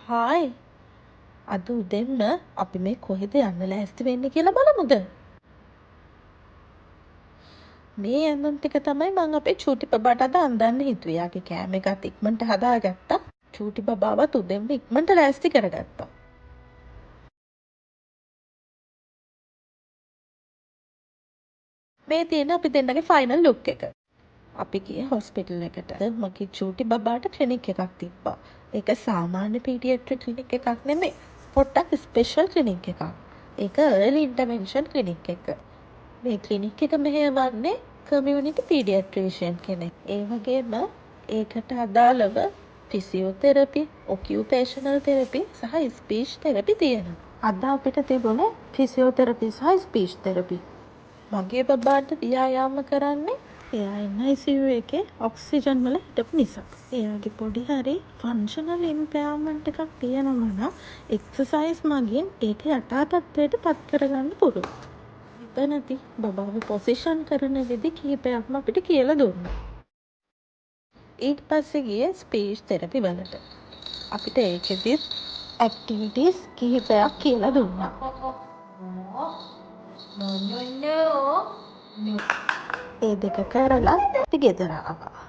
Hi අද උදෙන්ම අපි මේ කොහෙද යන්න ලෑස්ති වෙන්නේ කියලා බලමුද? මේ ඇඳුම් ටික තමයි මං අපේ චූටි බබාට අද අඳන්න හිතුවේ. යාගේ කෑම එකත් ඉක්මනට හදාගත්තා. චූටි බබාවත් උදෙන්ම ඉක්මනට ලෑස්ති කරගත්තා. මේ තියෙන අපි දෙන්නගේ ෆයිනල් ලුක් එක. අපි ගියේ හොස්පිටල් එකට. මගේ චූටි බබාට ක්ලිනික් එකක් තිබ්බා. ඒක සාමාන්‍ය පීඩියට්‍රික් ක්ලිනික් එකක් නෙමෙයි. පොඩ්ඩක් ස්පෙෂල් ක්ලිනික් එකක්. ඒක early intervention ක්ලිනික් එක. මේ ක්ලිනික් එක මෙහෙයවන්නේ කමියුනිටි පීඩියට්‍රීෂියන් කෙනෙක්. ඒ වගේම ඒකට අදාළව ෆිසියෝതെරපි, ඔකියුපේෂනල් තෙරපි සහ ස්පීච් තෙරපි තියෙනවා. අද අපිට තිබුණේ ෆිසියෝതെරපි සහ ස්පීච් තෙරපි. මගේ බබාට ව්‍යායාම කරන්නේ එයා ඉන්න ICU එකේ ඔක්සිජන් වල හිටපු නිසා. එයාගේ පොඩි හරි ෆන්ක්ෂනල් ඉම්පයර්මන්ට් එකක් තියෙනවා නම් එක්සර්සයිස් මගින් ඒක යථා තත්ත්වයට පත් කරගන්න පුළුවන්. එතනදී බබාව පොසිෂන් කරන විදි කිහිපයක්ම අපිට කියලා දුන්නා. ඊට පස්සේ ගියේ ස්පීච් තෙරපි වලට. අපිට ඒකෙදිත් ඇක්ටිවිටීස් කිහිපයක් කියලා දුන්නා. ඒ දෙක කරලා අපි ගෙදර ආවා.